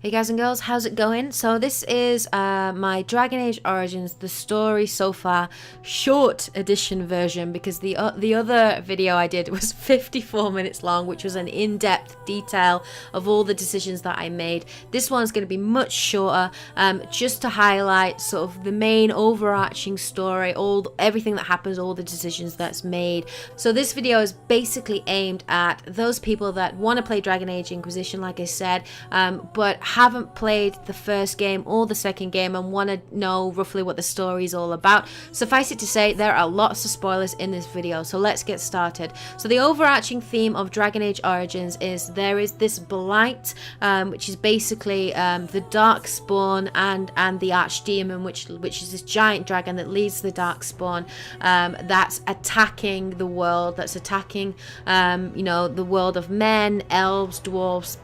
Hey guys and girls, how's it going? So this is my Dragon Age Origins, the story so far, short edition version, because the other video I did was 54 minutes long, which was an in-depth detail of all the decisions that I made. This one's going to be much shorter, just to highlight sort of the main overarching story, everything that happens, all the decisions that's made. So this video is basically aimed at those people that want to play Dragon Age Inquisition, like I said, but haven't played the first game or the second game and want to know roughly what the story is all about. Suffice it to say, there are lots of spoilers in this video, so let's get started. So the overarching theme of Dragon Age Origins is there is this blight, which is basically the Darkspawn and the Archdemon, which is this giant dragon that leads the Darkspawn, that's attacking the world, that's attacking the world of men, elves, dwarves,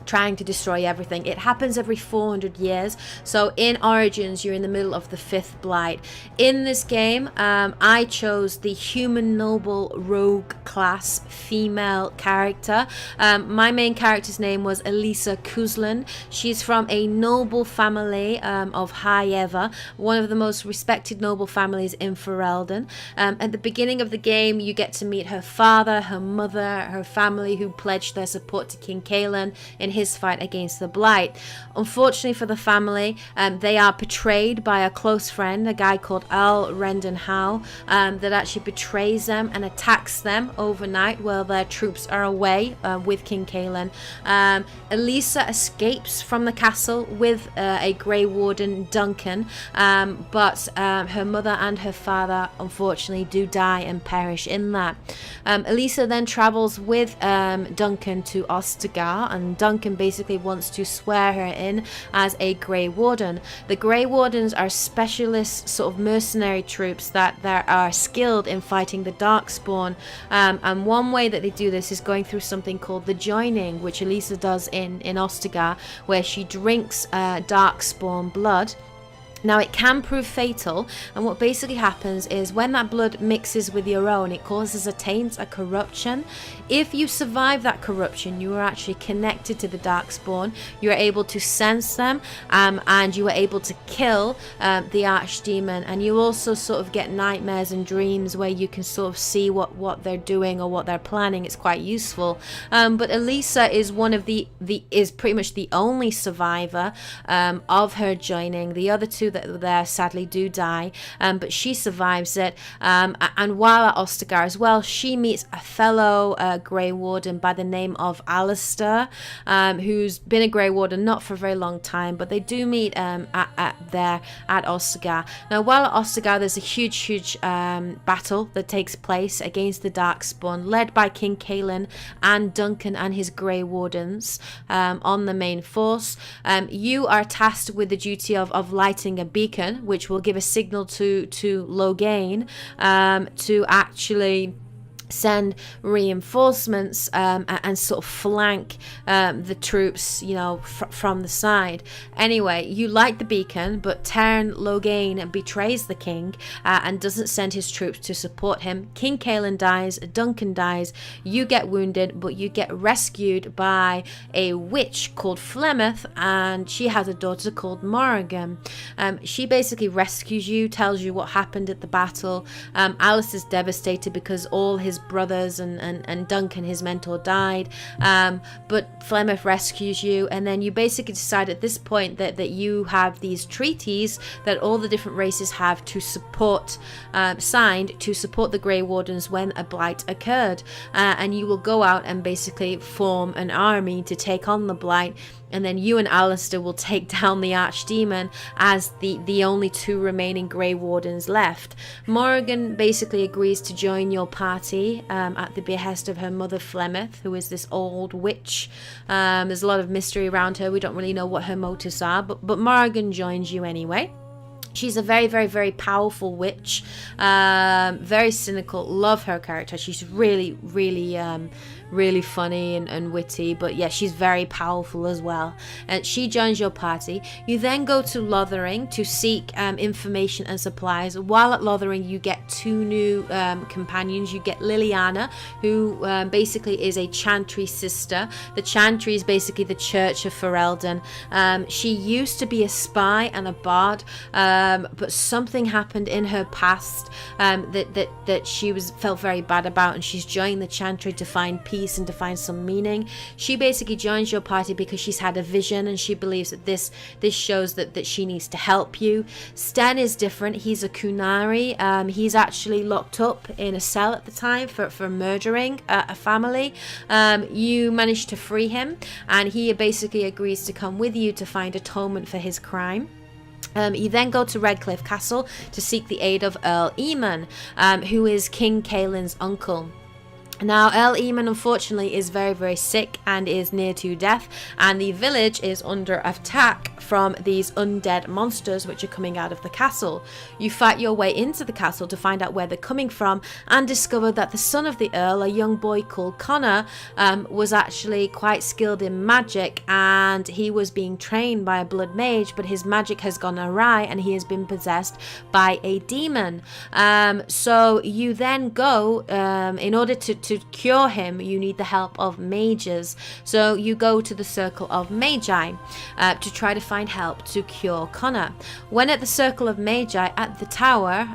trying to destroy everything. It happens every 400 years. So in Origins, you're in the middle of the 5th Blight. In this game, I chose the human noble rogue class female character. My main character's name was Adhira Cousland. She's from a noble family of High Eva, one of the most respected noble families in Ferelden. At the beginning of the game, you get to meet her father, her mother, her family, who pledged their support to King Cailan in his fight against the Blight. Unfortunately for the family, they are betrayed by a close friend, a guy called Rendon Howe, that actually betrays them and attacks them overnight while their troops are away with King Cailan. Elisa escapes from the castle with a Grey Warden, Duncan, but her mother and her father unfortunately do die and perish in that. Elisa then travels with Duncan to Ostagar, and Duncan basically wants to swear her in as a Grey Warden. The Grey Wardens are specialist sort of mercenary troops that are skilled in fighting the Darkspawn, and one way that they do this is going through something called the Joining, which Elisa does in Ostagar, where she drinks Darkspawn blood. Now, it can prove fatal, and what basically happens is when that blood mixes with your own, it causes a taint, a corruption. If you survive that corruption, you are actually connected to the Darkspawn. You are able to sense them, and you are able to kill the Archdemon. And you also sort of get nightmares and dreams where you can sort of see what they're doing or what they're planning. It's quite useful. But Elisa is one of is pretty much the only survivor of her joining. The other two that were there sadly do die, but she survives it, and while at Ostagar as well, she meets a fellow Grey Warden by the name of Alistair, who's been a Grey Warden not for a very long time, but they do meet at Ostagar. Now, while at Ostagar, there's a huge battle that takes place against the Darkspawn, led by King Cailan and Duncan and his Grey Wardens on the main force. You are tasked with the duty of lighting a beacon, which will give a signal to Loghain to actually send reinforcements and sort of flank the troops, from the side. Anyway, you light the beacon, but Loghain betrays the king and doesn't send his troops to support him. King Cailan dies, Duncan dies, you get wounded, but you get rescued by a witch called Flemeth, and she has a daughter called Morrigan. She basically rescues you, tells you what happened at the battle. Alice is devastated because all his brothers and Duncan, his mentor, died, but Flemeth rescues you, and then you basically decide at this point that you have these treaties that all the different races have to support, signed to support the Grey Wardens when a blight occurred, and you will go out and basically form an army to take on the blight. And then you and Alistair will take down the Archdemon as the only two remaining Grey Wardens left. Morrigan basically agrees to join your party at the behest of her mother Flemeth, who is this old witch. There's a lot of mystery around her. We don't really know what her motives are, but Morrigan joins you anyway. She's a very powerful witch, very cynical. Love her character. She's really really funny and witty, but yeah, she's very powerful as well. And she joins your party. You then go to Lothering to seek information and supplies. While at Lothering, you get 2 new companions. You get Liliana, who basically is a Chantry sister. The Chantry is basically the Church of Ferelden. She used to be a spy and a bard, but something happened in her past that she felt very bad about, and she's joined the Chantry to find peace and to find some meaning. She basically joins your party because she's had a vision, and she believes that this shows that she needs to help you. Sten is different. He's a Kunari. He's actually locked up in a cell at the time for murdering a family. You manage to free him, and he basically agrees to come with you to find atonement for his crime. You then go to Redcliffe Castle to seek the aid of Earl Eamon, who is King Caelin's uncle. Now, Earl Eamon unfortunately is very, very sick and is near to death, and the village is under attack from these undead monsters which are coming out of the castle. You fight your way into the castle to find out where they're coming from, and discover that the son of the Earl, a young boy called Connor, was actually quite skilled in magic, and he was being trained by a blood mage, but his magic has gone awry and he has been possessed by a demon. So you then go, in order to cure him, you need the help of mages. So you go to the Circle of Magi to try to find help to cure Connor. When at the Circle of Magi at the tower,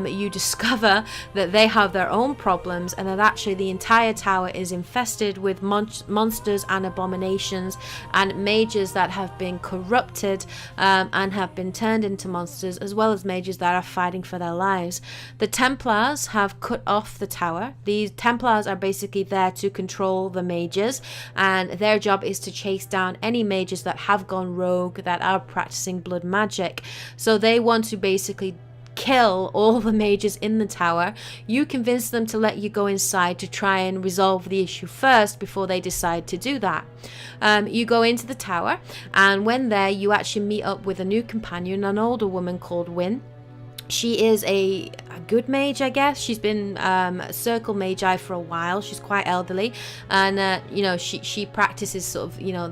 you discover that they have their own problems, and that actually the entire tower is infested with monsters and abominations and mages that have been corrupted and have been turned into monsters, as well as mages that are fighting for their lives. The Templars have cut off the tower. These Templars are basically there to control the mages, and their job is to chase down any mages that have gone rogue, that are practicing blood magic. So they want to basically kill all the mages in the tower. You convince them to let you go inside to try and resolve the issue first before they decide to do that. You go into the tower, and when there, you actually meet up with a new companion, an older woman called Wynne. She is a good mage, I guess. She's been a circle magi for a while. She's quite elderly, and you know, she practices sort of, you know,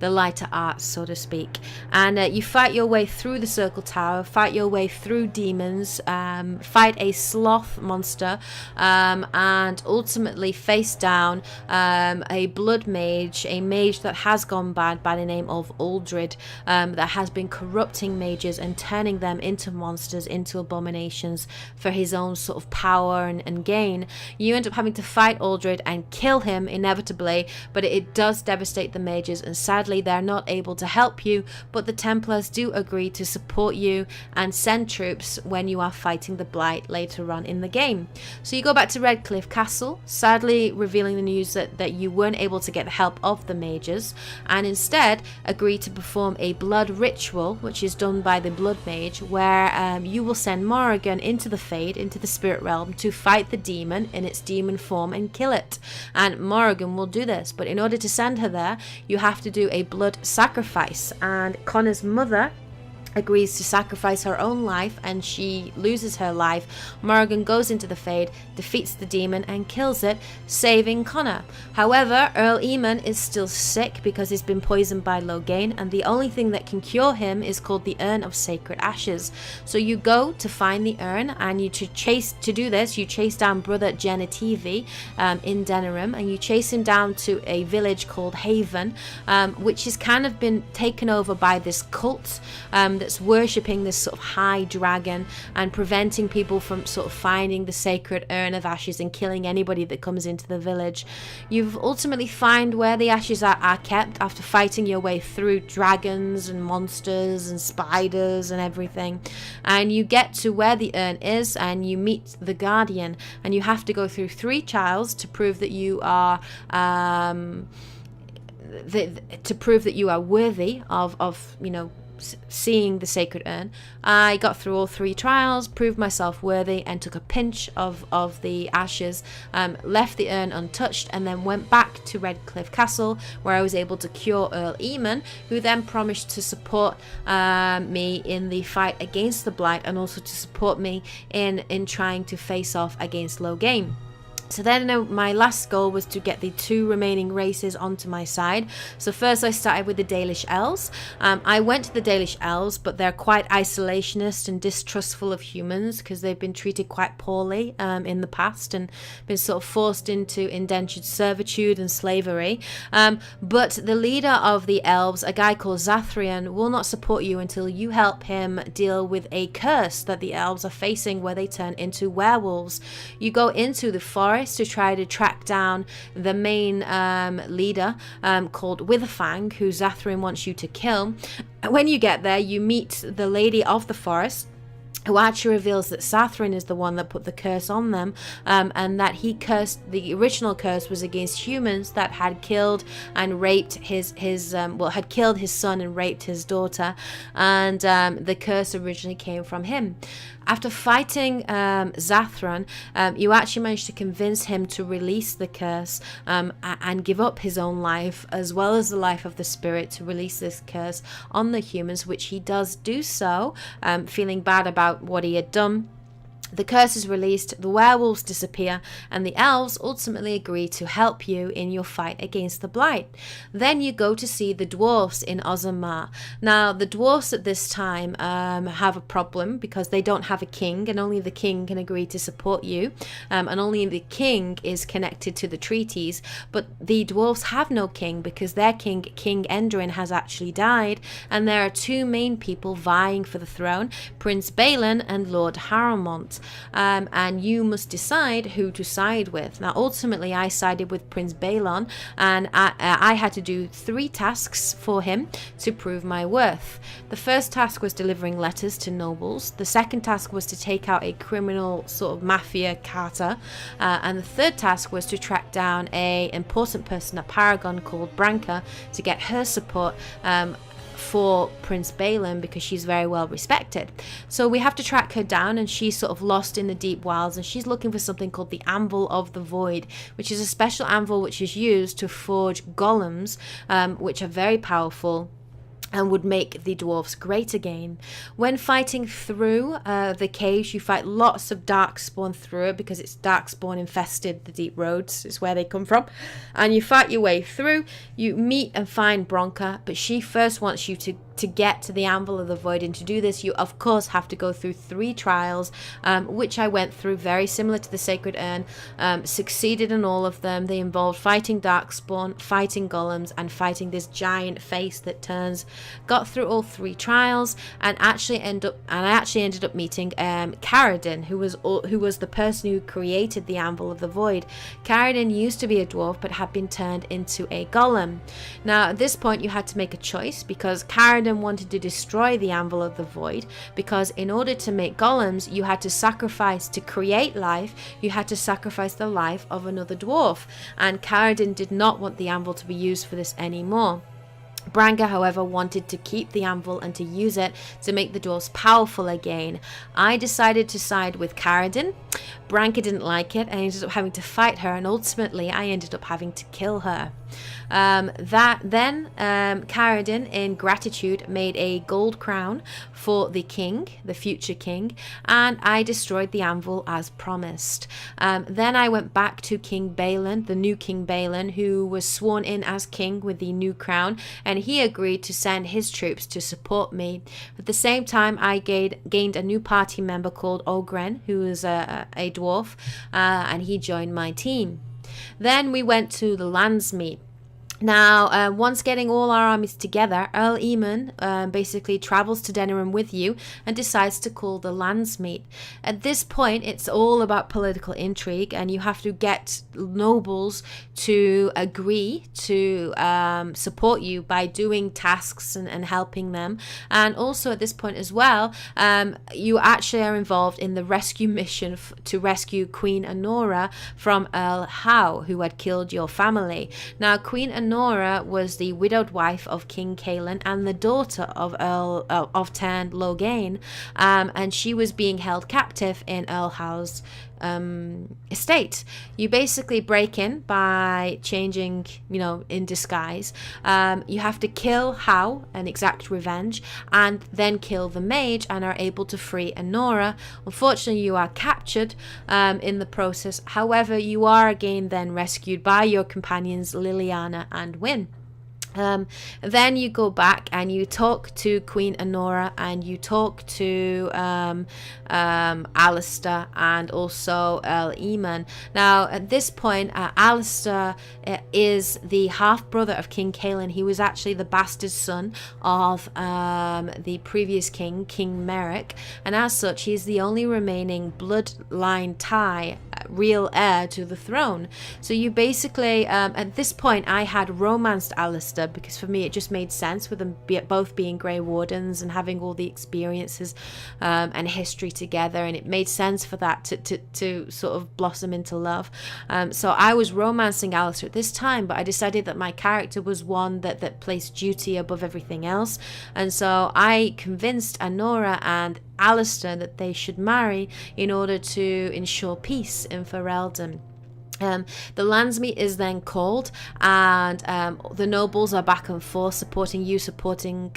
the lighter arts, so to speak. And you fight your way through the circle tower, fight your way through demons, fight a sloth monster, and ultimately face down a blood mage, a mage that has gone bad by the name of Uldred, that has been corrupting mages and turning them into monsters, into abominations for his own sort of power and gain. You end up having to fight Uldred and kill him inevitably, but it does devastate the mages, and sadly they're not able to help you, but the Templars do agree to support you and send troops when you are fighting the Blight later on in the game. So you go back to Redcliffe Castle, sadly revealing the news that you weren't able to get the help of the mages, and instead agree to perform a blood ritual, which is done by the blood mage, where you will send Morrigan into the Fade, into the spirit realm, to fight the demon in its demon form and kill it. And Morrigan will do this, but in order to send her there, you have to do a blood sacrifice, and Connor's mother agrees to sacrifice her own life, and she loses her life. Morrigan goes into the Fade, defeats the demon and kills it, saving Connor. However, Earl Eamon is still sick because he's been poisoned by Loghain, and the only thing that can cure him is called the Urn of Sacred Ashes. So you go to find the urn, and you do this, you chase down Brother Genetivi in Denerim, and you chase him down to a village called Haven, which has kind of been taken over by this cult that's worshipping this sort of high dragon and preventing people from sort of finding the sacred urn of ashes and killing anybody that comes into the village. You've ultimately find where the ashes are kept after fighting your way through dragons and monsters and spiders and everything, and you get to where the urn is, and you meet the guardian, and you have to go through 3 trials to prove that you are worthy of you know, seeing the sacred urn. I got through all 3 trials, proved myself worthy, and took a pinch of the ashes, left the urn untouched, and then went back to Redcliffe Castle, where I was able to cure Earl Eamon, who then promised to support me in the fight against the Blight, and also to support me in trying to face off against Loghain. So then my last goal was to get the 2 remaining races onto my side. So first I started with the Dalish elves. I went to the Dalish elves, but they're quite isolationist and distrustful of humans because they've been treated quite poorly in the past and been sort of forced into indentured servitude and slavery. But the leader of the elves, a guy called Zathrian, will not support you until you help him deal with a curse that the elves are facing where they turn into werewolves. You go into the forest to try to track down the main leader called Witherfang, who Zathrin wants you to kill. When you get there, you meet the lady of the forest, who actually reveals that Zathrin is the one that put the curse on them, and that the original curse was against humans that had killed and raped had killed his son and raped his daughter, and the curse originally came from him. After fighting Zathran, you actually managed to convince him to release the curse and give up his own life, as well as the life of the spirit, to release this curse on the humans, which he does do so, feeling bad about what he had done. The curse is released, the werewolves disappear, and the elves ultimately agree to help you in your fight against the blight. Then you go to see the dwarfs in Ozamar. Now, the dwarfs at this time have a problem because they don't have a king, and only the king can agree to support you, and only the king is connected to the treaties. But the dwarfs have no king because their king, King Endrin, has actually died, and there are 2 main people vying for the throne, Prince Balin and Lord Haramont. And you must decide who to side with. Now, ultimately, I sided with Prince Balon, and I had to do 3 tasks for him to prove my worth. The first task was delivering letters to nobles. The second task was to take out a criminal sort of mafia carter. And the third task was to track down an important person at Paragon called Branka to get her support for Prince Balin, because she's very well respected. So we have to track her down, and she's sort of lost in the deep wilds, and she's looking for something called the Anvil of the Void, which is a special anvil which is used to forge golems, which are very powerful and would make the dwarfs great again. When fighting through the caves, you fight lots of darkspawn through it, because it's darkspawn infested. The deep roads is where they come from, and you fight your way through. You meet and find Bronca, but she first wants you to get to the Anvil of the Void, and to do this you of course have to go through 3 trials, which I went through, very similar to the Sacred Urn. Succeeded in all of them. They involved fighting darkspawn, fighting golems, and fighting this giant face that turns. Got through all 3 trials, and I actually ended up meeting Caradin, who was the person who created the Anvil of the Void. Caradin used to be a dwarf but had been turned into a golem. Now at this point you had to make a choice, because Caradin wanted to destroy the Anvil of the Void, because in order to make golems you had to sacrifice, to create life you had to sacrifice the life of another dwarf, and Caradin did not want the anvil to be used for this anymore. Branka, however, wanted to keep the anvil and to use it to make the dwarves powerful again. I decided to side with Caradin. Branka didn't like it and ended up having to fight her, and ultimately I ended up having to kill her. Caradin, in gratitude, made a gold crown for the king, the future king, and I destroyed the anvil as promised. Then I went back to King Balin, the new King Balin, who was sworn in as king with the new crown, and he agreed to send his troops to support me. At the same time, I gained a new party member called Ogren, who is a dwarf, and he joined my team. Then we went to the Landsmeet. Now, once getting all our armies together, Earl Eamon basically travels to Denerim with you and decides to call the Landsmeet. At this point, it's all about political intrigue, and you have to get nobles to agree to support you by doing tasks and helping them. And also at this point as well, you actually are involved in the rescue mission to rescue Queen Honora from Earl Howe, who had killed your family. Now, Queen Honora was the widowed wife of King Caelan and the daughter of Earl of Tern Logain, and she was being held captive in Earl Howe's estate. You basically break in by changing, in disguise. You have to kill Hau and exact revenge, and then kill the mage and are able to free Anora. Unfortunately, you are captured in the process. However, you are again then rescued by your companions Liliana and Wynne. Then you go back and you talk to Queen Anora, and you talk to Alistair and also Eamon. Now at this point, Alistair is the half brother of King Caelan. He was actually the bastard son of the previous king, King Merrick, and as such he is the only remaining bloodline tie, real heir to the throne. So you basically at this point I had romanced Alistair, because for me it just made sense with them both being Grey Wardens and having all the experiences and history together, and it made sense for that to sort of blossom into love. So I was romancing Alistair at this time, but I decided that my character was one that placed duty above everything else, and so I convinced Anora and Alistair that they should marry in order to ensure peace in Ferelden. The landsmeet is then called, and the nobles are back and forth supporting Loghain,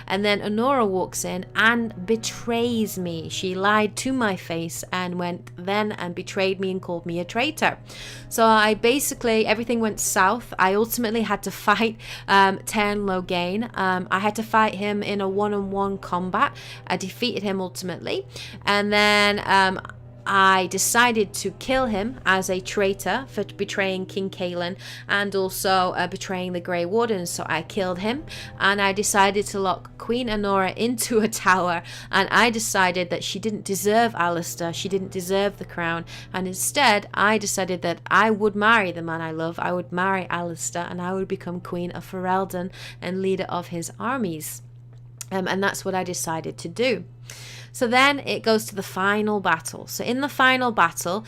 and then Anora walks in and betrays me. She lied to my face and went then and betrayed me and called me a traitor. So I basically, everything went south. I ultimately had to fight Tern Loghain. I had to fight him in a one-on-one combat. I defeated him ultimately, and then I decided to kill him as a traitor for betraying King Caelan and also betraying the Grey Wardens. So I killed him, and I decided to lock Queen Anora into a tower, and I decided that she didn't deserve Alistair, she didn't deserve the crown, and instead I decided that I would marry the man I love. I would marry Alistair, and I would become Queen of Ferelden and leader of his armies. And that's what I decided to do. So then it goes to the final battle. So in the final battle,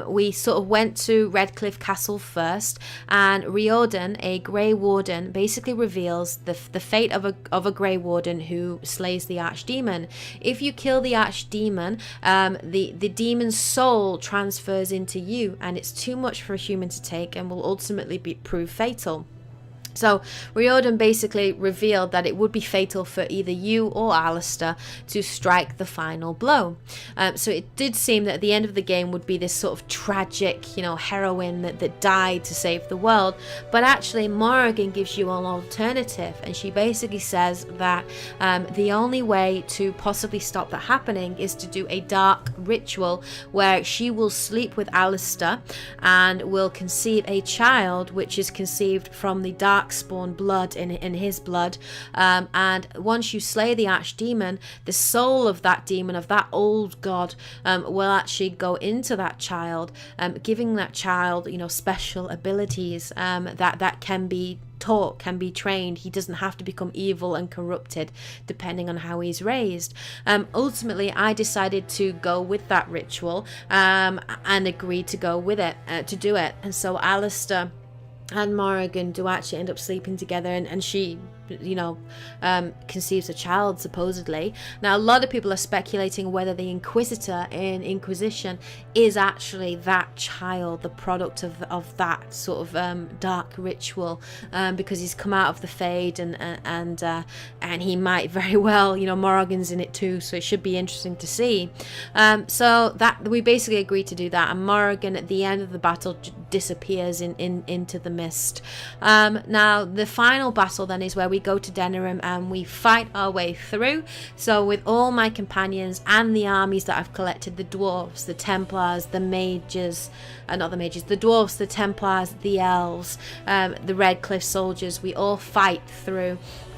we sort of went to Redcliffe Castle first, and Riordan, a Grey Warden, basically reveals the fate of a Grey Warden who slays the Archdemon. If you kill the Archdemon, the demon's soul transfers into you, and it's too much for a human to take and will ultimately prove fatal. So Riordan basically revealed that it would be fatal for either you or Alistair to strike the final blow. So it did seem that at the end of the game would be this sort of tragic, heroine that died to save the world. But actually Morrigan gives you an alternative, and she basically says that the only way to possibly stop that happening is to do a dark ritual where she will sleep with Alistair and will conceive a child which is conceived from the dark spawn blood in his blood, and once you slay the Archdemon, the soul of that demon, of that old god, will actually go into that child, giving that child special abilities that can be taught, can be trained. He doesn't have to become evil and corrupted depending on how he's raised. Ultimately I decided to go with that ritual and agreed to go with it, to do it. And so Alistair and Morrigan do actually end up sleeping together, and she conceives a child supposedly. Now a lot of people are speculating whether the Inquisitor in Inquisition is actually that child, the product of that sort of dark ritual, because he's come out of the Fade, and he might very well, Morrigan's in it too, so it should be interesting to see. So that we basically agreed to do that, and Morrigan at the end of the battle disappears into the mist. Now the final battle then is where we go to Denerim and we fight our way through. So with all my companions and the armies that I've collected, the dwarves, the Templars, the mages, not the mages, the dwarves, the Templars, the elves, the Redcliffe soldiers, we all fight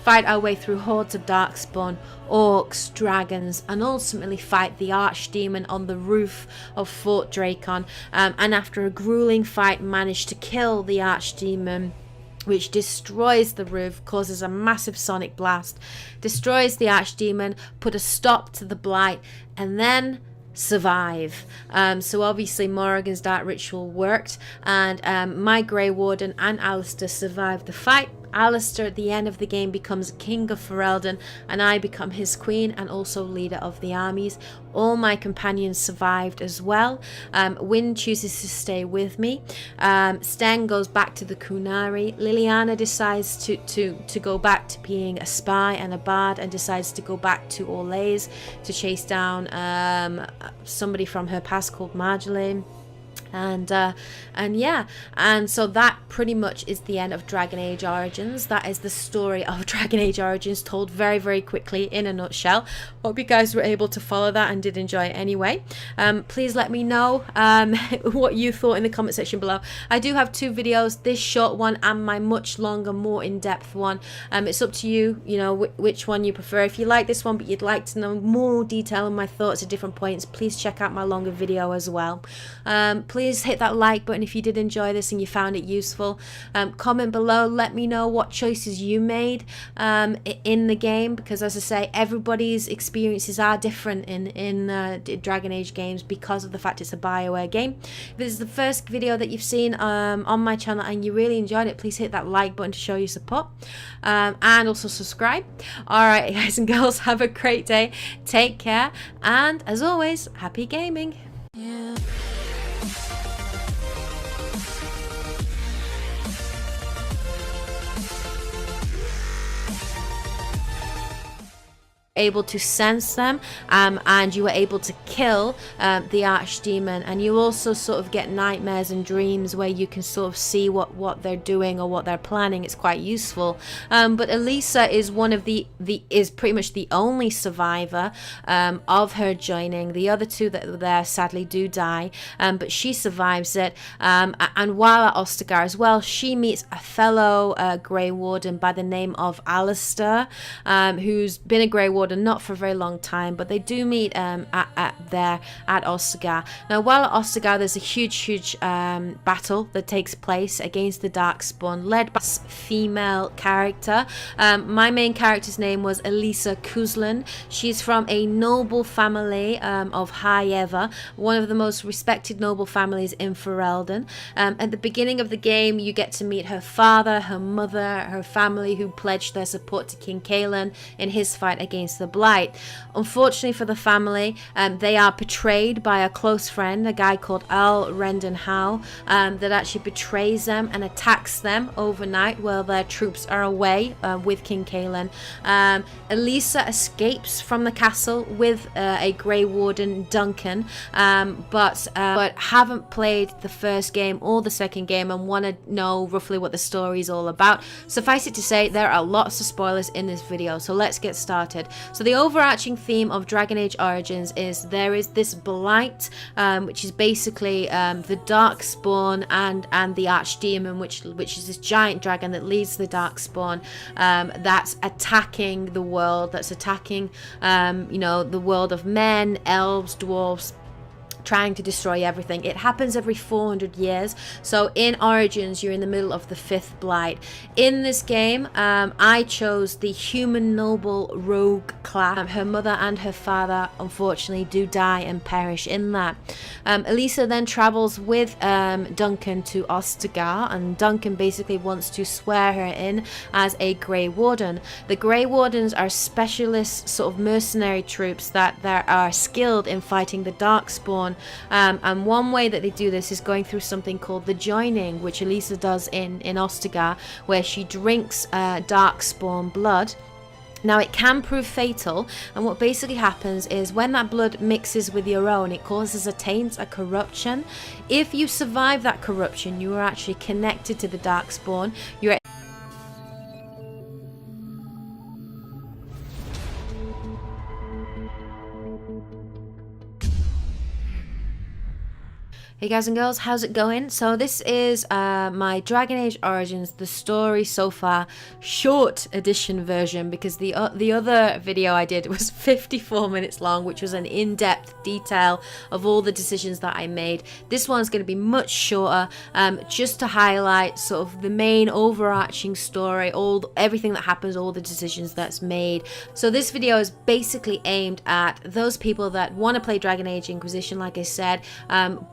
our way through hordes of darkspawn, orcs, dragons, and ultimately fight the Archdemon on the roof of Fort Dracon, and after a grueling fight managed to kill the Archdemon, which destroys the roof, causes a massive sonic blast, destroys the Archdemon, put a stop to the blight, and then survive. So obviously Morrigan's dark ritual worked, and my Grey Warden and Alistair survived the fight. Alistair at the end of the game becomes king of Ferelden, and I become his queen and also leader of the armies. All my companions survived as well. Wynne chooses to stay with me. Sten goes back to the Kunari. Liliana decides to go back to being a spy and a bard, and decides to go back to Orlais to chase down somebody from her past called Marjolaine. And yeah, and so that pretty much is the end of Dragon Age Origins. That is the story of Dragon Age Origins, told very, very quickly in a nutshell. Hope you guys were able to follow that and did enjoy it anyway. Please let me know what you thought in the comment section below. I do have two videos, this short one and my much longer, more in-depth one. It's up to you, you know, which one you prefer. If you like this one but you'd like to know more detail on my thoughts at different points, please check out my longer video as well. Please hit that like button if you did enjoy this and you found it useful. Comment below, let me know what choices you made in the game, because as I say, everybody's experiences are different in Dragon Age games because of the fact it's a BioWare game. If this is the first video that you've seen on my channel and you really enjoyed it, please hit that like button to show your support, and also subscribe. Alright guys and girls, have a great day, take care, and as always, happy gaming. Yeah. Able to sense them, and you were able to kill the archdemon, and you also sort of get nightmares and dreams where you can sort of see what they're doing or what they're planning. It's quite useful. But Elisa is one of is pretty much the only survivor of her joining. The other two that were there sadly do die, but she survives it. And while at Ostagar as well, she meets a fellow Grey Warden by the name of Alistair, who's been a Grey Warden not for a very long time, but they do meet at Ostagar. Now while at Ostagar, there's a huge battle that takes place against the Darkspawn, led by a female character. My main character's name was Adhira Cousland. She's from a noble family of High Ever, one of the most respected noble families in Ferelden. At the beginning of the game, you get to meet her father, her mother, her family, who pledged their support to King Cailan in his fight against the Blight. Unfortunately for the family, they are betrayed by a close friend, a guy called Al Rendon Howe, that actually betrays them and attacks them overnight while their troops are away with King Cailan. Elisa escapes from the castle with a Grey Warden, Duncan, but haven't played the first game or the second game and want to know roughly what the story is all about. Suffice it to say, there are lots of spoilers in this video, so let's get started. So the overarching theme of Dragon Age Origins is there is this blight, which is basically the Darkspawn and the Archdemon, which is this giant dragon that leads the Darkspawn, that's attacking the world, that's attacking you know, the world of men, elves, dwarves, trying to destroy everything. It happens every 400 years. So in Origins, you're in the middle of the 5th Blight. In this game, I chose the human noble rogue class. Her mother and her father, unfortunately, do die and perish in that. Elisa then travels with Duncan to Ostagar, and Duncan basically wants to swear her in as a Grey Warden. The Grey Wardens are specialist sort of mercenary troops that are skilled in fighting the Darkspawn. And one way that they do this is going through something called the joining, which Elisa does in Ostagar, where she drinks Darkspawn blood. Now it can prove fatal, and what basically happens is when that blood mixes with your own, it causes a taint, a corruption. If you survive that corruption, you are actually connected to the Darkspawn. You're Hey guys and girls, how's it going? So this is my Dragon Age Origins, the story so far, short edition version, because the other video I did was 54 minutes long, which was an in-depth detail of all the decisions that I made. This one's going to be much shorter, just to highlight sort of the main overarching story, everything that happens, all the decisions that's made. So this video is basically aimed at those people that want to play Dragon Age Inquisition, like I said, but